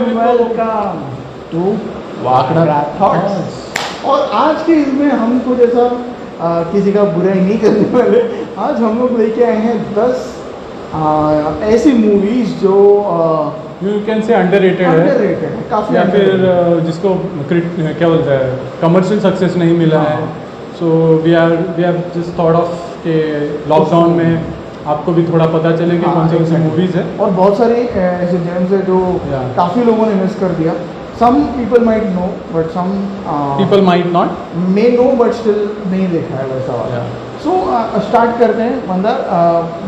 Welcome to वाकड़ा thoughts. और आज के इसमें हम कुछ ऐसा किसी का बुराई नहीं करने वाले। आज हम लोग लेके आए हैं 10 ऐसी मूवीज जो यू कैन से अंडररेटेड है अंडररेटेड है, काफ़ी या फिर जिसको क्या बोलते हैं कमर्शियल सक्सेस नहीं मिला है। So we have just thought of के लॉकडाउन में आपको भी थोड़ा पता चले कि कौन सी मूवीज़ है। और बहुत सारी ऐसे जेम्स है जो काफ़ी लोगों ने मिस कर दिया। Some people might know but some people might not may know but still नहीं देखा है वैसा वाला। सो स्टार्ट करते हैं Mandar.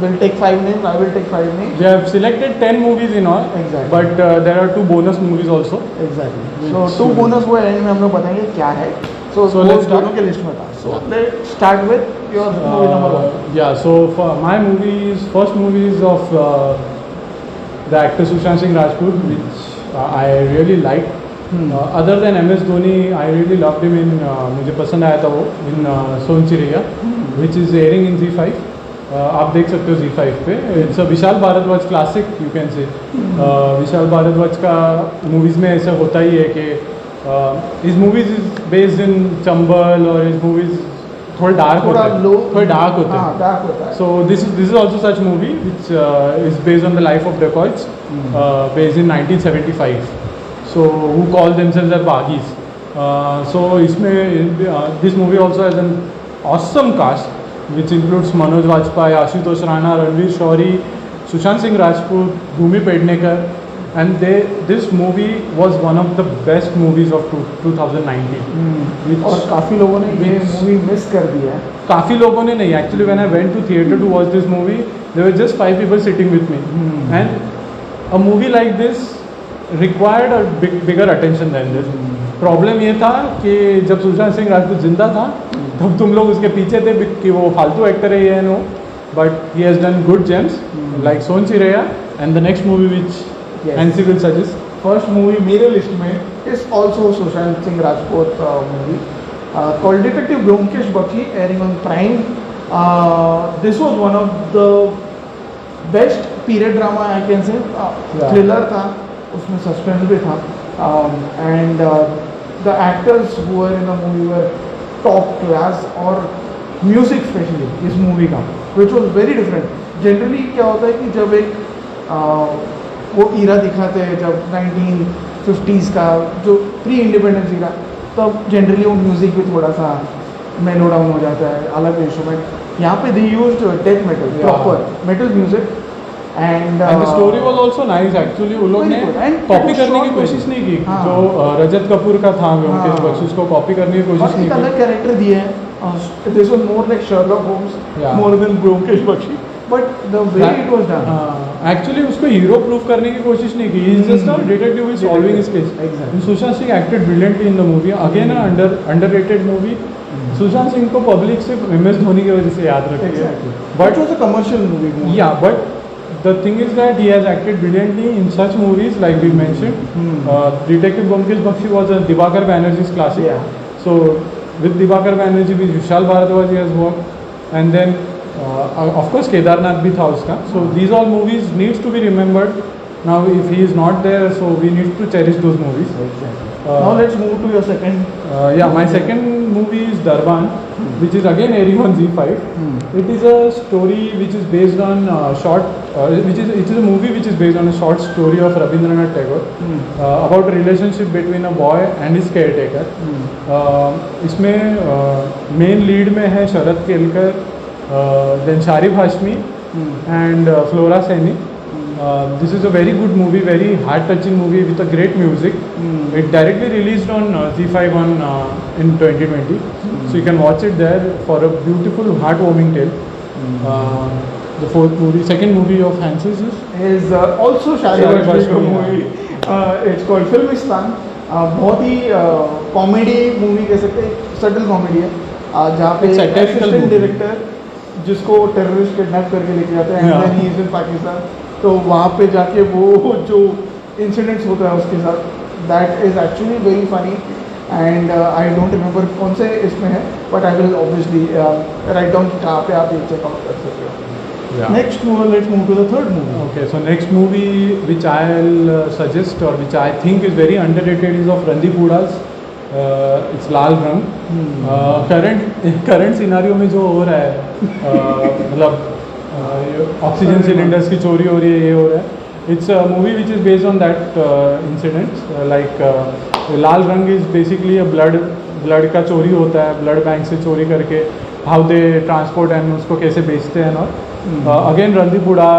Will take 5 names, I will take 5 names. We have selected 10 movies in all. Exactly. But there are 2 bonus movies also. Exactly. So 2 bonus वो and में हम लोग बताएंगे क्या है। So let's start. दोनों के लिस्ट में था। So let's start with your movie number 1. Yeah. So for my movies, first movie is of the actor Sushant Singh Rajput, which I really liked. Other than MS Dhoni, I really loved him in मुझे पसंद आया था वो in सोन चिड़िया, which is airing in Z5. आप देख सकते हो Z5 पे। It's a Vishal Bhardwaj classic you can say. Vishal Bhardwaj का मूवीज़ में ऐसा होता ही है कि इस movies is based in Chambal और इस मूवीज़ थोड़ा डार्क होता है, थोड़ा डार्क होता है। डार्क होता है। So this is also such movie which is based on the life of dacoits, based in 1975. So who call themselves as Baghis. So इसमें this movie also has an awesome cast which includes Manoj Vajpayee, Ashutosh Rana, Ranveer Shori, Sushant Singh Rajput, Bhumi Pednekar, and this movie was one of the best movies of 2019. और काफ़ी लोगों ने ये movie miss कर दिया है। काफ़ी लोगों ने नहीं, actually when I went to theatre to watch this movie, there were just 5 people sitting with me, and a movie like this required a bigger attention than this. Problem ये था कि जब सुशांत सिंह राजपूत जिंदा था तब तुम लोग उसके पीछे थे कि वो फालतू एक्टर है ये no, but he has done good gems like Son Chiriya and the next movie which NC will suggest. First movie मेरे लिस्ट में is also Sushant Singh Rajput movie called detective Byomkesh Bakshi, airing on Prime. This was one of the best period drama I can say. Thriller था, उसमें suspense भी था, and the actors who were in the movie were top class. और music specially इस movie का which was very different. Generally क्या होता है कि जब एक वो ईरा दिखाते हैं जब 1950s का जो प्री इंडिपेंडेंस ईरा, तब जनरली वो म्यूज़िक भी थोड़ा सा मेलो डाउन हो जाता है, अलग इंस्ट्रूमेंट। यहाँ पे they used death metal, proper metal music, and the story was also nice actually. वो लोग ने कॉपी करने की कोशिश नहीं की। जो रजत कपूर का था ब्योमकेश बख्शी, उसको कॉपी करने की कोशिश नहीं की। अलग कैरेक्टर दिए हैं। This was more like Sherlock Holmes more than Byomkesh Bakshi, but the way it was done actually उसको हीरो प्रूव करने की कोशिश नहीं की। He is just a detective who is solving his case. And Sushant Singh acted brilliantly in the movie. Again underrated movie. Sushant Singh को public सिर्फ MS Dhoni की वजह से याद रखती है, but was a commercial movie. या but the thing is that he has acted brilliantly in such movies like we mentioned. Detective Byomkesh Bakshi was a Dibakar Banerjee's classic. So with Dibakar Banerjee with Vishal Bharadwaj he has worked, and then of course Kedarnath bhi tha uska. So these all movies needs to be remembered. Now if he is not there, so we need to cherish those movies. Now let's move to your second. My second movie is Darban, which is again airing on Z5. It is a story which is based on it is a movie which is based on a short story of Rabindranath Tagore about a relationship between a boy and his caretaker. इसमें main lead में है Sharad Kelkar, then Sharib Hashmi and Flora Saini. This is a very good movie, very heart-touching movie with a great music. It directly released on Z5 in 2020, so you can watch it there for a beautiful, heartwarming tale. The second movie of Hansis is also Shahid Kapoor movie. It's called Filmistan. बहुत ही comedy movie कह सकते हैं, subtle comedy है, जहाँ पे assistant director जिसको terrorist kidnap करके लेके जाते हैं and then he is in Pakistan, तो वहाँ पे जाके वो जो इंसिडेंट्स होता है उसके साथ, that is actually very funny and I don't remember कौन से इसमें है, but I will obviously write down कहाँ पे आप ये चेकआउट कर सकते हो। Yeah. Next, let's move to the third movie. Okay, so next movie which I'll suggest or which I think is very underrated is of Randeep Huda's. It's Lal Rang. Current scenario में जो हो रहा है मतलब oxygen cylinders की चोरी हो रही है, ये हो रहा है. It's a movie which is based on that incident. Like Laal Rang is basically a blood का चोरी होता है, ब्लड बैंक से चोरी करके हाउ दे ट्रांसपोर्ट एंड उसको कैसे बेचते हैं. और again Randeep Hooda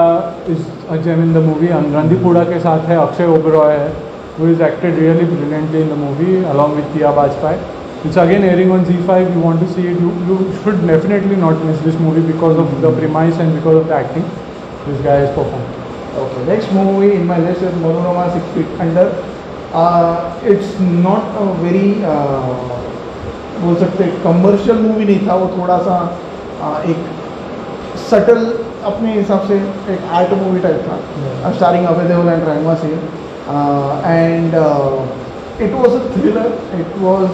is again in the movie. Randeep Hooda के साथ है अक्षय ओबरॉय है, who is acted really brilliantly in the movie along with Tia Bajpai. It's again airing on Z5. You want to see it, you should definitely not miss this movie because of the premise and because of the acting. This guy has performed. Okay, next movie in my list is Manorama 6 Feet Under. It's not a very बोल सकते commercial movie नहीं था, वो थोड़ा सा एक subtle अपने हिसाब से एक आर्ट मूवी टाइप था, starring Abhay Deol and Ranveer Singh. And it was a thriller, it was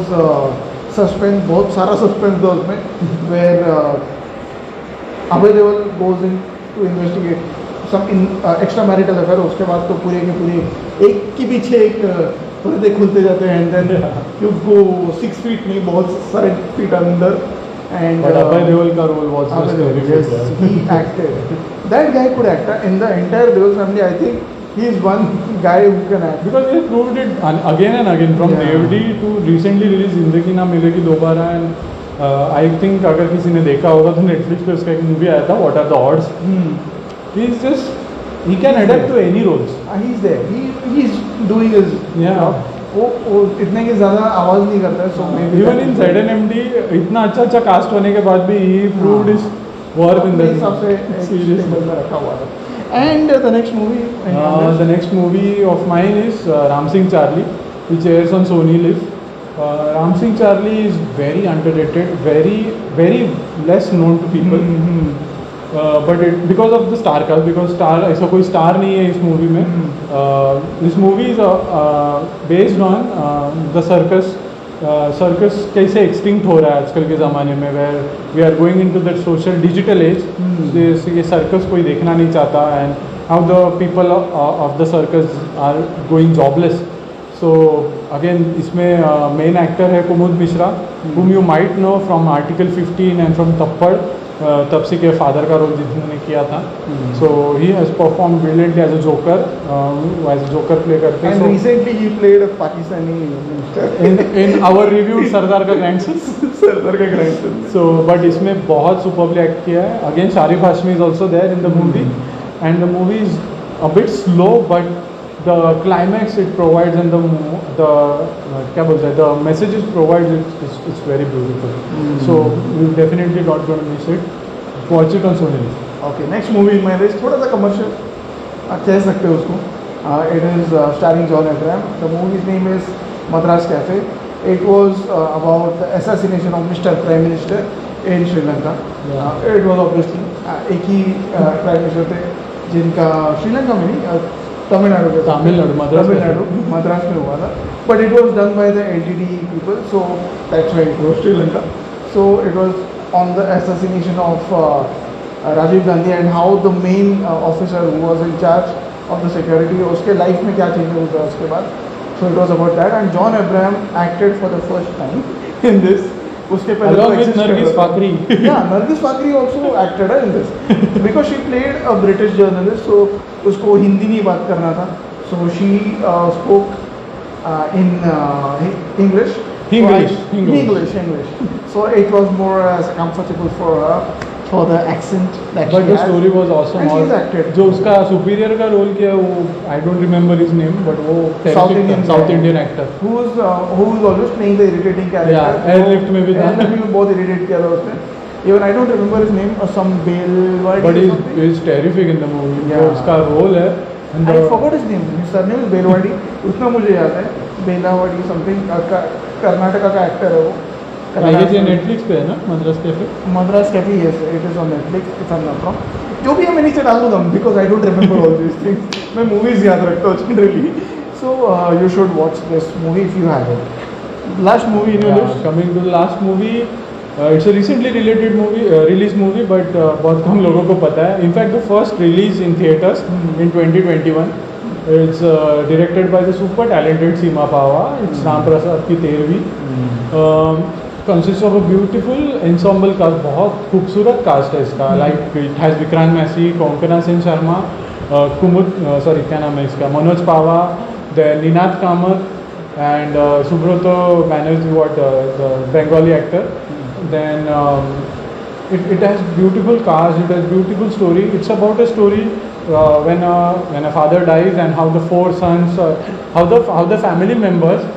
suspense, बहुत सारा सस्पेंस था उसमें, where Abhay Deol goes into investigate some extra marital affair. उसके बाद तो पूरे के पूरे एक के पीछे एक पर्दे खुलते जाते हैं, and then you go 6 feet नहीं, बहुत सारे फीट अंदर. And But Abhay Deol ka role was just very yes, good. he acted. That guy could act in the entire Deol family. I think he is one guy who can act. Because he proved it again and again from Yeah. DVD to recently released जिंदगी ना मिलेगी दोबारा. And I think अगर किसी ने देखा होगा तो Netflix पे उसका एक मूवी आया था What Are the Odds. He is just he can adapt to any roles. He's there. He's doing his Yeah. job. वो इतने की ज़्यादा आवाज़ नहीं करता है. So maybe Even in ZNMD इतना अच्छा कास्ट होने के बाद भी he proved his worth in the हिसाब से series. टेबल में रखा हुआ था. And the next movie. The next movie of mine is Ram Singh Charlie, which airs on Sony Live. Ram Singh Charlie is very underrated, very less known to people. But it because of the star cast, because star ऐसा कोई star नहीं है इस movie में. This movie is based on the circus कैसे extinct हो रहा है आजकल के ज़माने में, where we are going into that social digital age. जैसे ये सर्कस कोई देखना नहीं चाहता, and how the people of the circus are going jobless. So again इसमें मेन एक्टर है Kumud Mishra, whom you might know from Article 15 and from थप्पड़. तपसी के फादर का रोल जिन्होंने किया था. So he has performed brilliantly as a joker, as a joker play करते And हैं. recently he played a Pakistani minister. In our review Sardar ka grandson. सरदार का grandson. So, but इसमें बहुत सुपरबली एक्ट किया है. Again, Sharif Hashmi is also there in the movie, and the movie is a bit slow, but the climax it provides and the क्या बोलते हैं, the message it provides, it's very beautiful. So, you definitely not going to miss it. Watch it on Sony. Okay, next movie in my list, थोड़ा सा commercial कह सकते हो उसको. It is starring John Abraham. The movie's name is Madras Cafe. It was about the assassination of Mr. Prime Minister in Sri Lanka. Yeah. It was obviously एक ही prime minister थे जिनका श्रीलंका में नहीं, तमिलनाडु के तमिलनाडु, मद्रास में हुआ था. But it was done by the LTD people, so that's why it was Sri Lanka. So it was on the assassination of Rajiv Gandhi and how the main officer who was in charge of the security, उसके life में क्या changes हुआ उसके बाद. So it was about that, and John Abraham acted for the first time in this. उसके पहले Along with Nargis Fakhri. Yeah, Nargis Fakhri also acted in this because she played a British journalist, so उसको हिंदी नहीं बात करना था, so she spoke in English. English. So it was more comfortable for her for the accent that But she the has. story was awesome. And she's और acted. जो उसका superior का role किया वो I don't remember his name, but वो South Indian South guy. Indian actor. who's always playing the irritating character. Yeah, Airlift में भी था. Airlift में बहुत irritate किया था उसने. Even I don't remember his name, some Belwadi But or he's something. terrific in the movie. Yeah. जो उसका रोल है. And I forgot his name. His surname is Belwadi. उतना मुझे याद है. Belwadi something. कर्नाटका का एक्टर है वो. ये नेटफ्लिक्स पे है ना Madras cafe. Madras Cafe, yes, it is on Netflix if I'm not wrong. जो भी है मैं नीचे डाल दूँगा because I don't remember all these things. मैं movies याद रखता हूँ generally. So you should watch this movie if you have it. Last movie in your list. Coming to the last movie, it's a recently related movie release movie but बहुत कम लोगों को पता है. In fact the first release in theatres in 2021. It's directed by the super talented Seema Pahwa. It's Ram Prasad ki 13वीं. Consist of a beautiful ensemble cast. बहुत खूबसूरत cast है इसका. Like it has Vikrant Massey, Konkona Sen Sharma, Kumud sorry क्या नाम है इसका, मनोज पावा, the Ninad Kamat and Subroto Banerjee, the Bengali actor. Then it has beautiful cast, it has beautiful story. It's about a story when a father dies and how the four sons, how the family members,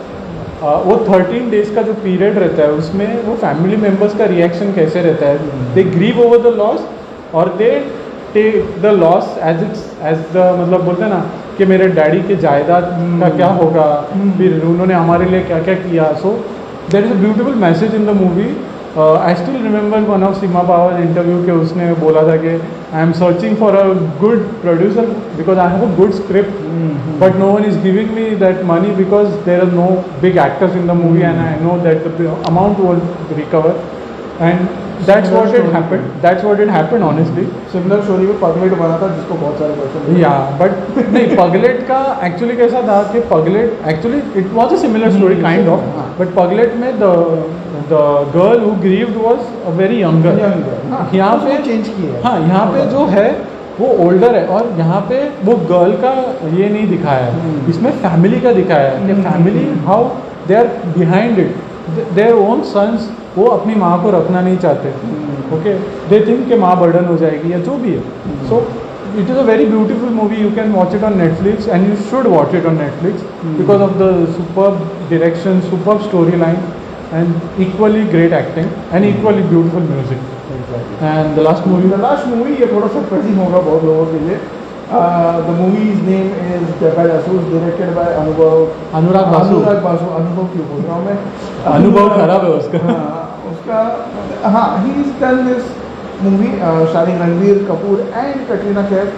वो 13 days का जो period रहता है उसमें वो family members का reaction कैसे रहता है. They grieve over the loss और they take the loss as the मतलब बोलते हैं ना कि मेरे डैडी के जायदाद का क्या होगा, फिर उन्होंने हमारे लिए क्या क्या किया. So there is a beautiful message in the movie. I still remember one of Seema Pahwa interview के उसने बोला था कि I am searching for a good producer because I have a good script but no one is giving me that money because there are no big actors in the movie and I know that the amount will recover and that's what it happened. That's what it happened honestly. Similar story में पगलेट बना था जिसको बहुत सारे question. Yeah, but नहीं पगलेट का actually कैसा था कि Pagglait actually it was a similar story kind of. But Pagglait में the girl who grieved was a very younger. यहाँ पे चेंज किया. हाँ यहाँ पे जो है वो ओल्डर है और यहाँ पे वो गर्ल का ये नहीं दिखाया है. इसमें फैमिली का दिखाया है कि family how they are behind it. Their own sons वो अपनी माँ को रखना नहीं चाहते. ओके दे थिंक कि माँ बर्डन हो जाएगी या जो भी है. So it is a very beautiful movie. You can watch it on Netflix and you should watch it on Netflix because of the superb direction, superb story line and equally great acting and equally beautiful music. And the last movie ये थोड़ा surprising होगा बहुत लोगों के लिए. The movie's name is Jagga Jasoos, directed by अनुराग बासु. अनुभव क्यों बोल रहा हूँ मैं. अनुभव खराब है उसका. उसका हाँ he has done this movie starring Ranbir Kapoor and Katrina Kaif.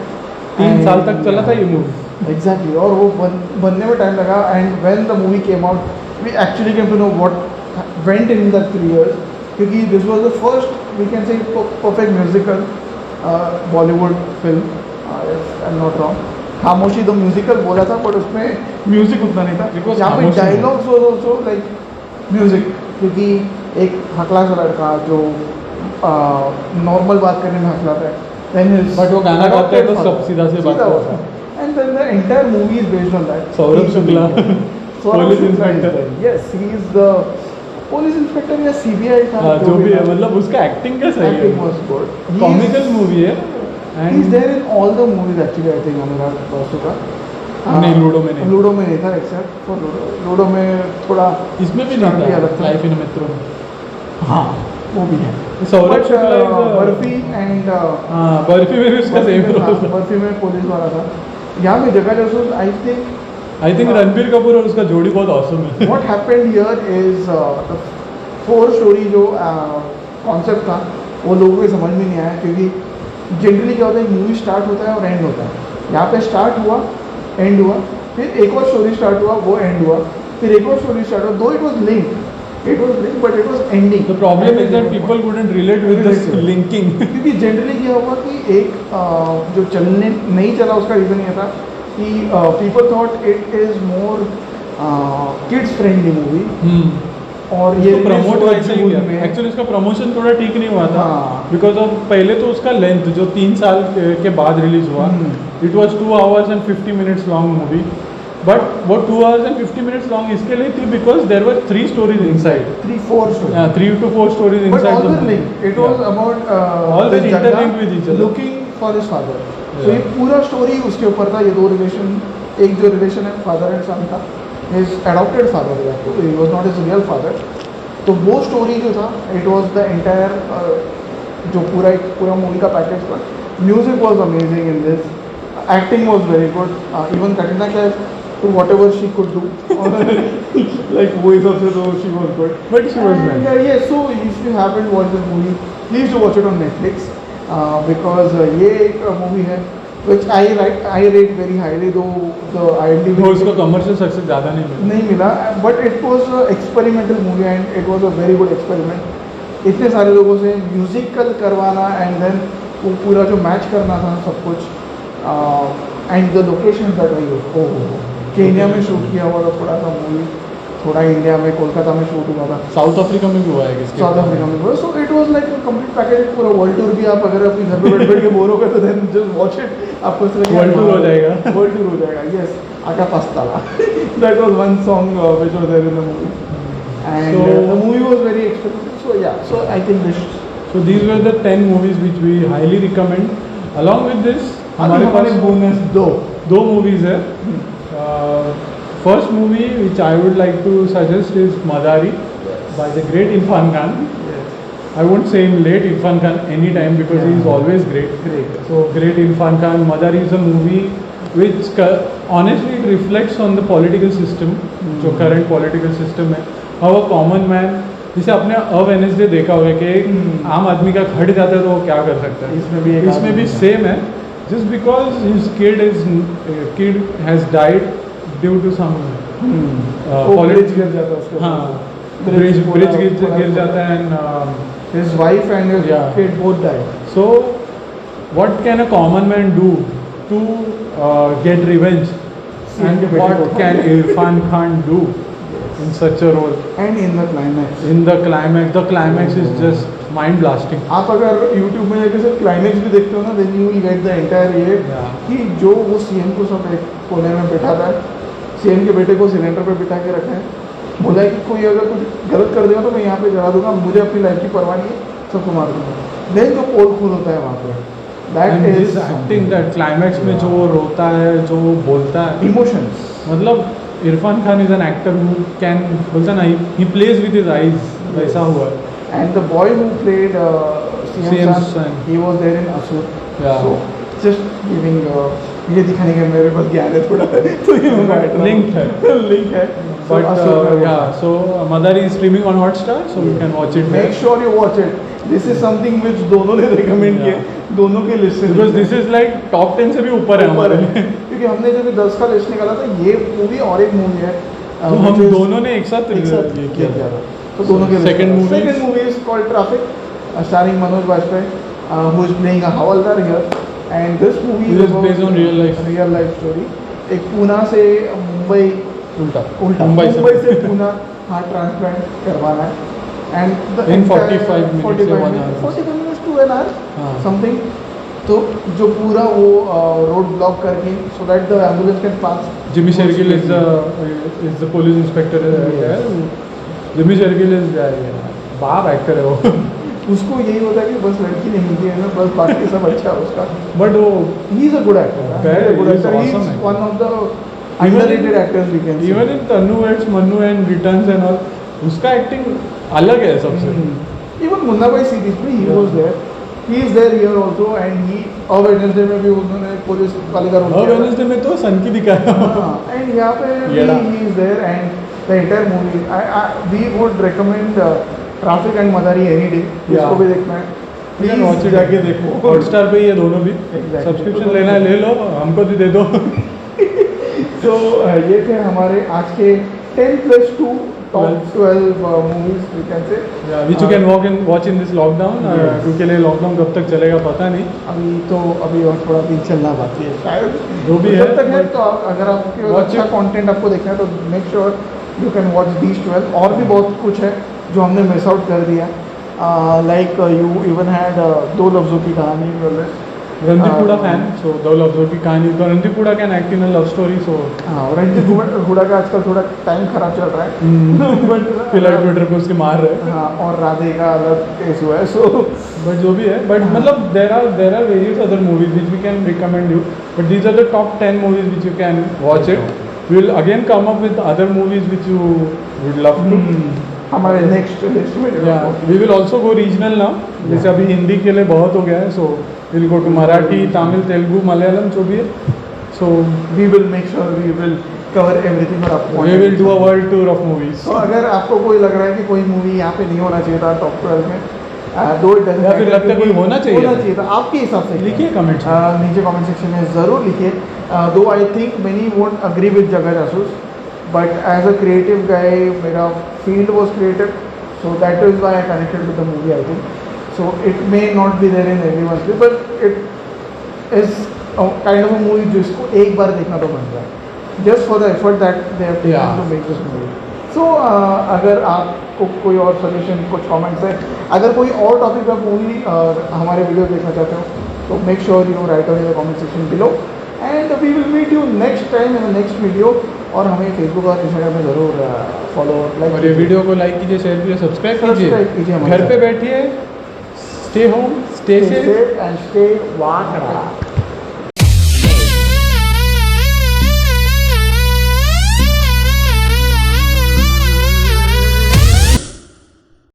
3 साल तक चला था ये मूवी. Exactly. और वो बनने में टाइम लगा. And when the movie came out, we actually came to know what went in the 3 years. क्योंकि this was the first, we can say, perfect musical Bollywood film. If I'm not wrong. खामोशी the musical बोला था but उसमें music उतना नहीं था. यहाँ पे dialogues was also like music. क्योंकि एक हकला सा लड़का जो नॉर्मल बात करने में हकलाता है. बट वो गाना गाता है तो सब सीधा से बात करता है. And then the entire movie is based on that. Saurabh Shukla police inspector. Yes he is the police inspector या सीबीआई था जो भी है. मतलब उसका एक्टिंग का सही है. कॉमिकल मूवी है. He is there in all the movies actually. I think अनुराग बासु का. नहीं लूडो में नहीं. लूडो में नहीं था एक्सेप्ट फॉर लूडो. लूडो में थोड़ा इसमें भी नहीं था. अलग था. लाइफ इन मेट्रो में. हाँ वो भी है. सौरभ शुक्ला बर्फी एंड बर्फी में भी उसका सेम रोल. बर्फी में पुलिस वाला था. यहाँ में जगह जासूस आई थिंक रणबीर कपूर और उसका जोड़ी बहुत ऑसम है. What happened here is the 4 story जो कॉन्सेप्ट था वो लोगों को समझ में नहीं आया. क्योंकि जनरली क्या होता है मूवी स्टार्ट होता है और एंड होता है. यहाँ पे स्टार्ट हुआ, एंड हुआ, फिर एक और स्टोरी स्टार्ट हुआ, वो एंड हुआ, फिर एक और स्टोरी स्टार्ट हुआ. दो it was linked but it was ending. The problem is that people couldn't relate with this linking. क्योंकि जनरली क्या हुआ कि एक जो चलने नहीं चला उसका रीज़न ये था कि people thought it is more kids friendly movie. और ये प्रमोट एक्चुअली उसका प्रमोशन थोड़ा ठीक नहीं हुआ था बिकॉज ऑफ पहले तो उसका लेंथ जो 3 साल के बाद रिलीज हुआ. It was 2 hours and 50 minutes long movie. But वो 2 hours and 50 minutes लॉन्ग इसके लिए थी because there were 3 stories inside. 3-4 stories. 3 to 4 stories inside. But all were linked. It was about all were interlinked with each other. Looking for his father. So ये पूरा story उसके ऊपर था. ये 2 relation, एक जो रिलेशन है फादर एंड सन था, his adopted father was actually, he was not his real father. तो वो स्टोरी जो था इट वाज द एंटायर जो पूरा मूवी का पैकेज था. Music was amazing in this. Acting was very good. Even Katrina Kaif to whatever she could do. Like voice also though she was good. But she was nice. Yeah, so if you haven't watched this movie, please do watch it on Netflix. Because ये एक movie है which I rate very highly, though the IMDb उसको commercial success ज़्यादा नहीं मिला. But it was an experimental movie and it was a very good experiment. इतने सारे लोगों से म्यूजिकल करवाना एंड देन वो पूरा जो मैच करना था सब कुछ and the location that I हो केन्या में शूट किया हुआ था थोड़ा सा मूवी, थोड़ा इंडिया में कोलकाता में शूट हुआ था, साउथ अफ्रीका में भी हुआ है किसके साउथ अफ्रीका में हुआ। सो it was like a complete package, पूरा वर्ल्ड टूर भी आप अगर अपने घर पे बैठ बैठ के बोर हो गए तो देन जस्ट वॉच इट, आपको इस तरह World tour हो जाएगा। वर्ल्ड टूर हो जाएगा। यस, आका पास्ताला that was one song which was there in the movie and So- the movie was very expected. So yeah, so I think this So these were the 10 movies which we highly recommend. Along with this, हमारे हमारे पास bonus दो movies है. First movie which I would like to suggest is Madari by the great Irfan Khan. I won't say him late Irfan Khan anytime because he is Yeah. always great. Great. So great Irfan Khan. Madari is a movie which honestly it reflects on the political system, जो current political system है. How a common man, जिसे आपने अ Wednesday देखा होगा कि एक आम आदमी का घट जाता है तो वो क्या कर सकता है. इसमें भी एक इसमें आदमी भी है। सेम है. Just because his kid has died due to some वो polit- ब्रिज गिर जाता है उसके ऊपर। हाँ ब्रिज गिर जाता है and His wife and his Yeah. kid both died. so what can a common man do to get revenge CM and के बेटे what को- can Irfan Khan do in such a role? And in the climax, In the climax is just mind blasting. आप अगर YouTube में जाके सिर्फ climax भी देखते हो ना, then you will get the entire ये Yeah. कि जो वो सीएम को सब एक कोने में बैठाता है, सीएम के बेटे को सिलेंडर पे बिठा के रखा है, बोला है कि कोई अगर कुछ गलत कर देगा तो मैं यहाँ पे जला दूंगा, मुझे अपनी लाइफ की परवाह नहीं है, सबको मार दूंगा। देन जो पोल खून होता है वहाँ पे, And that his acting, that climax में जो वो रोता है, जो वो बोलता है, इमोशंस। मतलब Irfan Khan is an actor who can, बोलता ना, he plays with his eyes, वैसा हुआ है. And the boy who played CM CM's Son, son. he was there in Asur. Yeah. So just giving ये दिखाने का मेरे पास ज्ञान है थोड़ा तो ये मैं बैठ रहा हूँ। Linked है. लिंक है। So But Asur में वो yeah, so Madari is streaming on Hotstar, so you can watch it Make there. sure you watch it. This is something which दोनों ने recommend किए, Yeah. दोनों के लिस्ट से। Because this is like top 10 से भी ऊपर है हमारे लिए. क्योंकि हमने जब 10 का लिस्ट निकाला था, ये मूवी और एक मूवी है तो हम दोनों ने एक साथ ये किया था. तो दोनों के Second movie is called Traffic, starring Manoj Bajpayee, who is playing a havildar here, and this movie It is based on real life story. एक पूना से मुंबई उल्टा मुंबई से पूना हार्ट ट्रांसप्लांट करवाना है, and In 45 minutes से 1 hour. 45 minutes to an hour हाँ. something. तो जो पूरा वो रोड ब्लॉक करके so that the ambulance can pass. Jimmy Shergill is the police inspector Yes. है. Jimmy Shergill is बाप एक्टर है वो. उसको यही होता है कि बस लड़की नहीं मिलती है ना, बस बाकी सब अच्छा है उसका। बट वो he is a good actor, Very, good he is actor, he awesome is actor. One of the underrated actors we can even in Tanu weds Manu and returns and all, उसका एक्टिंग अलग है सबसे. इवन मुन्ना भाई सीरीज में he was there, he is there here also, and he और Wednesday में भी उन्होंने police वाले का रोल और वेडनेसडे में तो सन की दिखाया. एंड यहाँ पे येड़ा. He is there and the entire movie we would recommend Traffic and Madaari any day, इसको भी देखना है प्लीज जाके देखो हॉटस्टार पे ये दोनों भी. Exactly. सब्सक्रिप्शन लेना है ले लो, हमको भी दे दो. तो ये थे हमारे आज के 10+2 top 12 movies we can say. Which you can watch in this lockdown. क्योंकि लिए लॉकडाउन कब तक चलेगा पता नहीं. अभी और थोड़ा दिन चलना बाकी है शायद, जो भी जब है, तक है but- तो अगर आपके Watch अच्छा it. कंटेंट आपको देखना है तो make sure you can watch these 12. और भी बहुत कुछ है जो हमने मिस आउट कर दिया, लाइक यू इवन हैड दो लफ्ज़ों की कहानी रणदीपुड़ा फैन, सो दो लफ्जों की कहानी. तो रणदीपुड़ा can act in a love story, सो हाँ, रणजीत हुडा का आजकल थोड़ा टाइम खराब चल रहा है बट फिलहाल ट्विटर पे उसके मार रहे हैं. हाँ, और राधे का अलग केस हुआ है. सो बट जो भी है, बट मतलब there are various other movies which we can recommend you, but these are the top 10 movies which you can watch it. We will again come up with other movies which you would love to. हमारे next list में we will also go regional now. जैसे अभी हिंदी के लिए बहुत हो गया है, so will go to Marathi, Tamil, Telugu, Malayalam, जो भी है. So we will make sure we will cover everything और आपको we will do a world tour of movies. तो अगर आपको कोई लग रहा है कि कोई मूवी यहाँ पे नहीं होना चाहिए था टॉप 12 में, दो या फिर लगता है कोई होना चाहिए था आपके हिसाब से, लिखिए कमेंट्स. नीचे कमेंट सेक्शन में ज़रूर लिखिए. दो I think many won't agree with जगह जासूस, बट एज अ क्रिएटिव गाय मेरा field was creative, So that is why I connected with the movie, I think. So it may not be there in everyone's way, but it is a kind of a movie जिसको एक बार देखना तो बन जाए. Just for the effort that they have taken Yeah. to make this movie. So अगर आपको कोई और सजेशन, कुछ कमेंट्स है, अगर कोई और टॉपिक पे मूवी हमारे वीडियो देखना चाहते हो, तो make sure you write down in the comment section below, and we will meet you next time in the next video. और हमें फेसबुक और इंस्टाग्राम में ज़रूर फॉलो लाइक और ये वीडियो को लाइक कीजिए, शेयर कीजिए, सब्सक्राइब सब्सक्राइब कीजिए कीजिए. हमारे घर पे बैठिए, stay home, stay safe. And stay वाकड़ा.